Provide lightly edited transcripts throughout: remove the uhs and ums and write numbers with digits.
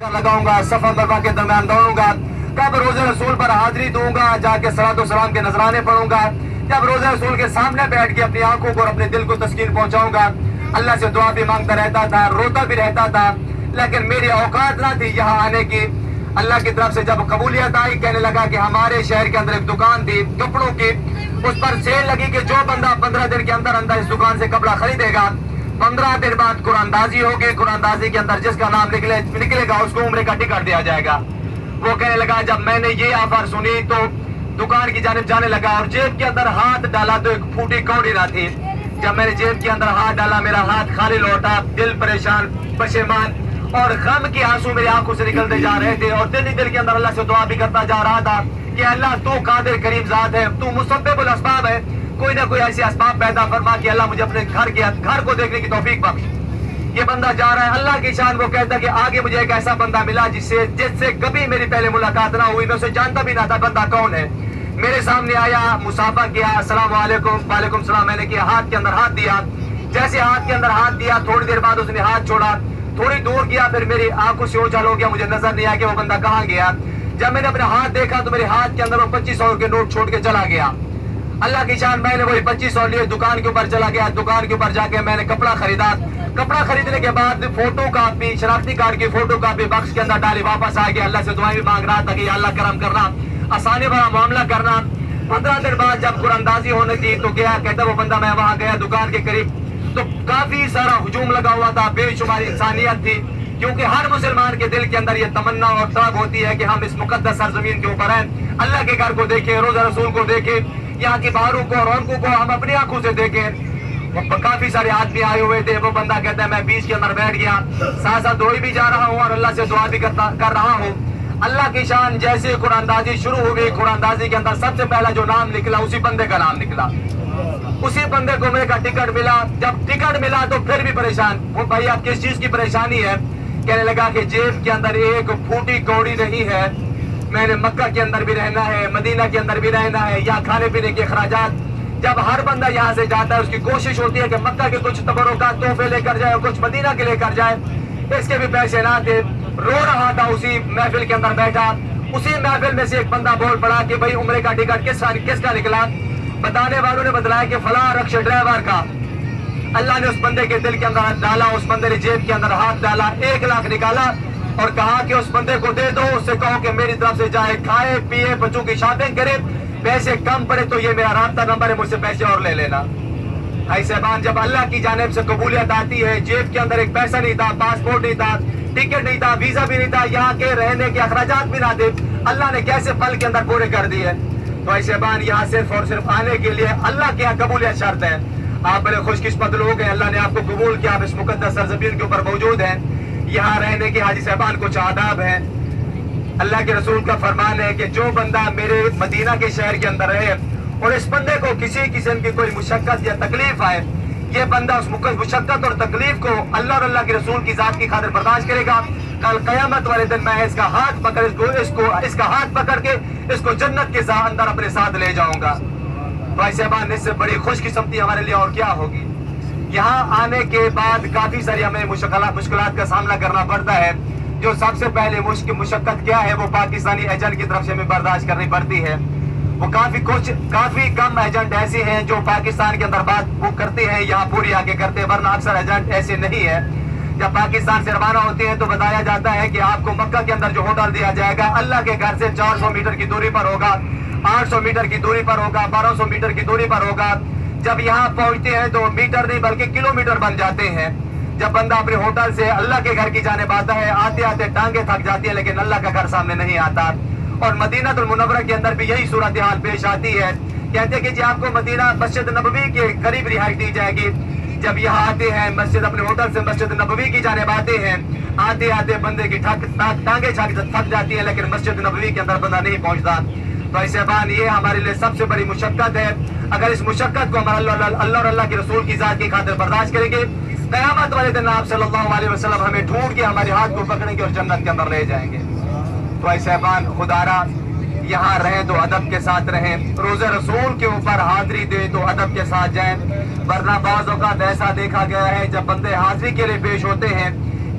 लगाऊंगा, सफर मरवा के दरमियान दौड़ूंगा, कब रोज़े रसूल पर हाजिरी दूंगा, जाके सलातो सलाम के नजराने पढ़ूंगा, जब रोज़े रसूल के सामने बैठ के अपनी आंखों को और अपने दिल को तस्कीन पहुंचाऊंगा। अल्लाह से दुआ भी मांगता रहता था, रोता भी रहता था, लेकिन मेरी औकात ना थी यहाँ आने की। अल्लाह की तरफ से जब कबूलियत आई, कहने लगा कि हमारे शहर के अंदर एक दुकान थी कपड़ों की, उस पर सेल लगी कि जो बंदा 15 दिन के अंदर अंदर इस दुकान से कपड़ा खरीदेगा, 15 दिन बाद कुरानदाजी होगी, कुरानदाजी के अंदर जिसका नाम निकलेगा उसको उम्रे का टिकट दिया जाएगा। वो कहने लगा, जब मैंने ये ऑफर सुनी तो दुकान की जानिब जाने लगा और जेब के अंदर हाथ डाला तो एक फूटी कौड़ी ना थी। जब मैंने जेब के अंदर हाथ डाला, मेरा हाथ खाली लौटा, दिल परेशान पशेमान और गम के आंसू मेरी आंखों से निकलते जा रहे थे। और दिल ही दिल के अंदर अल्लाह से दुआ भी करता जा रहा था कि अल्लाह तू कादिर करीम ज़ात है, तू मुसब्बिबुल अस्बाब है, कोई ना कोई ऐसे असबाब पैदा फरमा कि अल्लाह मुझे अपने घर को देखने की तौफीक बख्श। ये बंदा जा रहा है, अल्लाह की शान। वो कहता कि आगे मुझे एक ऐसा बंदा मिला जिससे कभी मेरी पहले मुलाकात ना हुई, मैं उसे जानता भी ना था बंदा कौन है। मेरे सामने आया, मुसाफा किया, अस्सलाम वालेकुम, वालेकुम सलाम। मैंने किया, हाथ के अंदर हाथ दिया। जैसे हाथ के अंदर हाथ दिया, थोड़ी देर बाद उसने हाथ छोड़ा, थोड़ी दूर गया, फिर मेरी आंखों से ओझल हो गया, मुझे नजर नहीं आया कि वो बंदा कहाँ गया। जब मैंने अपना हाथ देखा तो मेरे हाथ के अंदर वो 2500 के नोट छोड़ के चला गया। अल्लाह की शान, मैंने वही 2500 लिए, दुकान के ऊपर चला गया। दुकान के ऊपर जाके मैंने कपड़ा खरीदा। कपड़ा खरीदने के बाद फोटो कापी, शनाख्ती कार्ड की फोटो कापी बक्स के अंदर डाली, वापस आ गया। अल्लाह से दुआएं भी मांग रहा था कि अल्लाह करम करना, आसानी भरा मामला करना। 15 दिन बाद जब कुरानदाजी होने थी तो गया, कहता वो बंदा, मैं वहां गया दुकान के करीब तो काफी सारा हुजूम लगा हुआ था, बेशुमार इंसानियत थी, क्योंकि हर मुसलमान के दिल के अंदर ये तमन्ना और तलब होती है कि हम इस मुकद्दस सरजमीन के ऊपर हैं, अल्लाह के घर को देखें, रोजा रसूल को देखें, यहाँ की बहारों को रौनकों को हम अपनी आंखों से देखें। काफी सारे आदमी आए हुए थे। वो बंदा कहता है, मैं बीच के अंदर बैठ गया, साथ साथ दौड़ी भी जा रहा हूँ और अल्लाह से दुआ भी कर रहा हूँ। अल्लाह की शान, जैसे कुरानदाजी शुरू हुई, कुरानदाजी के अंदर सबसे पहला जो नाम निकला उसी बंदे का नाम निकला। उसी बंदे को मेरे का टिकट मिला। जब टिकट मिला तो फिर भी परेशान। वो भाई आप किस चीज की परेशानी है? कहने लगा कि जेब के अंदर एक फूटी कौड़ी नहीं है, मैंने मक्का के अंदर भी रहना है, मदीना के अंदर भी रहना है, यहाँ खाने पीने के अखराजात। जब हर बंदा यहाँ से जाता है उसकी कोशिश होती है कि मक्का के कुछ तबरुकात तोहफे लेकर जाए और कुछ मदीना के लेकर जाए, इसके भी पैसे ना थे। रो रहा था उसी महफिल के अंदर बैठा। उसी महफिल में से एक बंदा बोल पड़ा कि भाई उम्रे का टिकट किसका निकला? बताने वालों ने बतलाया कि फला रक्शा ड्राइवर का। अल्लाह ने उस बंदे के दिल के अंदर हाथ डाला, उस बंदे ने जेब के अंदर हाथ डाला, 1 लाख निकाला और कहा कि उस बंदे को दे दो, उससे कहो कि मेरी तरफ से जाए, खाए पिए, बच्चों की शॉपिंग करे, पैसे कम पड़े तो ये मेरा राब्ता नंबर है, मुझसे पैसे और ले लेना। ऐसे बात जब अल्लाह की जानिब से कबूलियत आती है, जेब के अंदर एक पैसा नहीं था, पासपोर्ट नहीं था, टिकट नहीं था, वीजा भी नहीं था, यहाँ के रहने के अखराजात भी ना थे, अल्लाह ने कैसे पल के अंदर पूरे कर दिए। तो ऐसे बात यहाँ सिर्फ और सिर्फ आने के लिए अल्लाह के यहाँ कबूलियत शर्त है। आप बड़े खुशकिस्मत लोग हैं, अल्लाह ने आपको कबूल किया, आप इस मुकद्दस सरजमीन के ऊपर मौजूद हैं। यहाँ रहने के हाजी साहबान कुछ आदाब हैं। अल्लाह के रसूल का फरमान है कि जो बंदा मेरे मदीना के शहर के अंदर रहे और इस बंदे को किसी किस्म की कोई मुशक्कत या तकलीफ आए, ये बंदा उस मुशक्कत और तकलीफ को अल्लाह और अल्लाह के रसूल की जात की खातिर बर्दाश्त करेगा, कल कयामत वाले दिन मैं इसका हाथ पकड़ इसका हाथ पकड़ के इसको जन्नत के अंदर अपने साथ ले जाऊंगा। तो ऐसे बात इससे बड़ी खुशकिस्मती हमारे लिए और क्या होगी। यहाँ आने के बाद काफी सारी हमें मुश्किलात का सामना करना पड़ता है। जो सबसे पहले मुशक्कत क्या है, वो पाकिस्तानी एजेंट की तरफ से हमें बर्दाश्त करनी पड़ती है। वो काफी कम एजेंट ऐसे हैं जो पाकिस्तान के अंदर बात बुक करते हैं, यहाँ पूरी आके करते हैं, वरना अक्सर एजेंट ऐसे नहीं है। जब पाकिस्तान से रवाना होते हैं तो बताया जाता है कि आपको मक्का के अंदर जो होटल दिया जाएगा अल्लाह के घर से 400 मीटर की दूरी पर होगा, 800 मीटर की दूरी पर होगा, 1200 मीटर की दूरी पर होगा। जब यहाँ पहुंचते हैं तो मीटर नहीं बल्कि किलोमीटर बन जाते हैं। जब बंदा अपने होटल से अल्लाह के घर की जाने आता है, आते आते टांगे थक जाती है, लेकिन अल्लाह का घर सामने नहीं आता। और मदीनातुल मुनव्वरा के अंदर भी यही सूरत हाल पेश आती है। कहते हैं कि जी आपको मदीना मस्जिद नबवी के करीब रिहाई दी जाएगी। जब यहाँ आते हैं मस्जिद, अपने होटल से मस्जिद नबवी की जाने आते हैं, आते आते बंदे की टांगे थक जाती है, लेकिन मस्जिद नबवी के अंदर बंदा नहीं पहुंचता। तो ऐसे बात ये हमारे लिए सबसे बड़ी मुशक्कत है। अगर इस मुशक्कत को हमारा अल्लाह और अल्लाह के रसूल की जात की खातिर बर्दाश्त करेंगे, क़यामत वाले दिन आप सल्लल्लाहु अलैहि वसल्लम हमें ढूंढ के हमारे हाथ को पकड़ेंगे और जन्नत के अंदर ले जाएंगे। तो ऐसे बात खुदारा यहाँ रहें तो अदब के साथ रहें, रोज़े रसूल के ऊपर हाजिरी दे तो अदब के साथ जाएं, वरना बाज़ औक़ात ऐसा देखा गया है जब बंदे हाजिरी के लिए पेश होते हैं,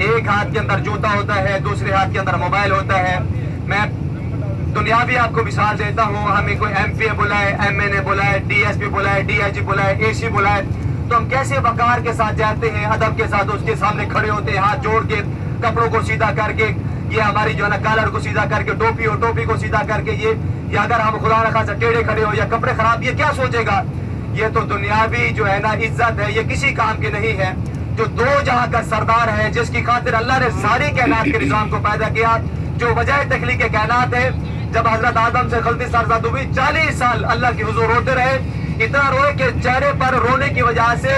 ایک ہاتھ کے اندر جوتا ہوتا ہے، دوسرے ہاتھ کے اندر موبائل ہوتا ہے. میں دنیاوی آپ کو مثال دیتا ہوں. ہمیں کوئی ایم پی اے بلائے، ایم این اے بلائے، ڈی ایس پی بلائے، ڈی آئی جی بلائے، اے سی بلائے، تو ہم کیسے وقار کے ساتھ جاتے ہیں، ادب کے ساتھ اس کے سامنے کھڑے ہوتے ہیں، ہاتھ جوڑ کے، کپڑوں کو سیدھا کر کے، یہ ہماری جو ہے نا کالر کو سیدھا کر کے، ٹوپی ہو ٹوپی کو سیدھا کر کے. یہ اگر ہم خدا نخواستہ ٹیڑھے کھڑے ہو یا کپڑے خراب، یہ کیا سوچے گا؟ یہ تو دنیاوی جو ہے نا عزت ہے، یہ کسی کام کی نہیں ہے. جو دو جہاں کا سردار ہے، جس کی خاطر اللہ نے ساری کائنات کے نظام کو پیدا کیا، جو وجہ تخلیق کائنات ہے. جب حضرت آدم سے غلطی سرزد ہوئی، 40 سال اللہ کے حضور روتے رہے. اتنا روئے کہ چہرے پر رونے کی وجہ سے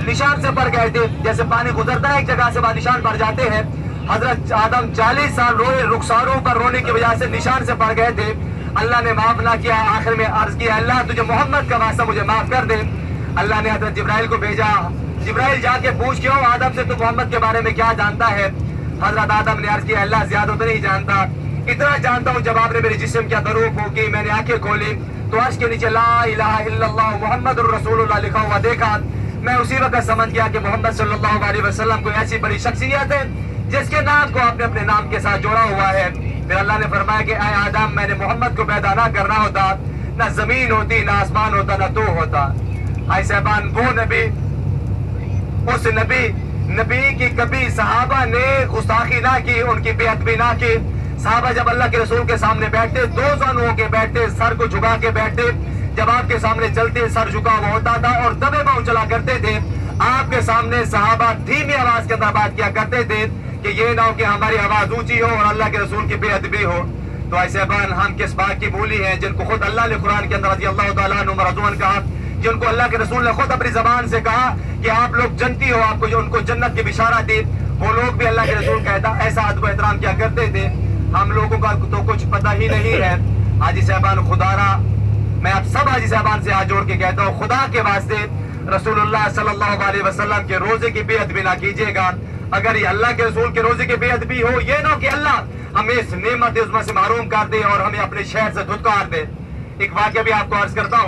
نشان سے پڑ گئے تھے. جیسے پانی گزرتا ہے ایک جگہ سے بعد نشان پڑ جاتے ہیں. حضرت آدم 40 سال روئے، رخساروں پر رونے کی وجہ سے نشان سے پڑ گئے تھے. اللہ نے معاف نہ کیا. آخر میں عرض کیا اللہ تجھے محمد کا واسطہ مجھے معاف کر دے. اللہ نے حضرت جبرائیل کو بھیجا. جبرائیل جا کے پوچھ کیوں آدم سے تو محمد کے بارے میں کیا جانتا ہے؟ حضرت آدم نے عرض کیا اللہ زیادہ تو نہیں جانتا، اتنا جانتا ہوں جب آپ نے میرے جسم کیا دروپ ہو کی، میں نے آنکھیں کھولی تو عرش کے نیچے لا الہ الا اللہ محمد الرسول اللہ لکھا ہوا دیکھا. میں اسی وقت سمجھ گیا کہ محمد صلی اللہ علیہ وسلم کوئی ایسی بڑی شخصیت ہے جس کے نام کو آپ نے اپنے نام کے ساتھ جوڑا ہوا ہے. پھر اللہ نے فرمایا کہ اے آدم، میں نے محمد کو پیدا نہ کرنا ہوتا، نہ زمین ہوتی، نہ آسمان ہوتا، نہ تو ہوتا. اے صاحبان، وہ نبی، اس نبی کی کبھی صحابہ نے گستاخی نہ کی، ان کی بے ادبی نہ کی. صحابہ جب اللہ کے رسول کے سامنے بیٹھتے، دو زانوں ہو کے بیٹھتے، سر کو جھکا کے بیٹھتے. جب آپ کے سامنے چلتے سر جھکا ہوا ہوتا تھا اور دبے پاؤں چلا کرتے تھے. آپ کے سامنے صحابہ دھیمی آواز کے اندر بات کیا کرتے تھے کہ یہ نہ ہو کہ ہماری آواز اونچی ہو اور اللہ کے رسول کی بے ادبی ہو. تو ایسے بان ہم کس بات کی بولی ہیں جن کو خود اللہ نے قرآن کے اندر رضی اللہ تعالیٰ عنہ مرضون کہا، جن کو اللہ کے رسول نے خود اپنی زبان سے کہا کہ آپ لوگ جنتی ہو، آپ کو جو ان کو جنت کی بشارت دی، وہ لوگ بھی اللہ کے رسول کہتا ایسا ادب و احترام کیا کرتے تھے. ہم لوگوں کا تو کچھ پتہ ہی نہیں ہے. حاجی صاحبان، خدا را میں آپ سب حاجی صاحبان سے ہاتھ جوڑ کے کہتا ہوں، خدا کے واسطے رسول اللہ صلی اللہ علیہ وسلم کے روزے کی بے ادبی نہ کیجیے گا. اگر یہ اللہ کے رسول کے روزے کی بے ادبی ہو، یہ نہ کہ اللہ ہمیں اس نعمت عظمت سے محروم کر دے اور ہمیں اپنے شہر سے دھتکار دے. ایک واقعہ بھی آپ کو عرض کرتا ہوں.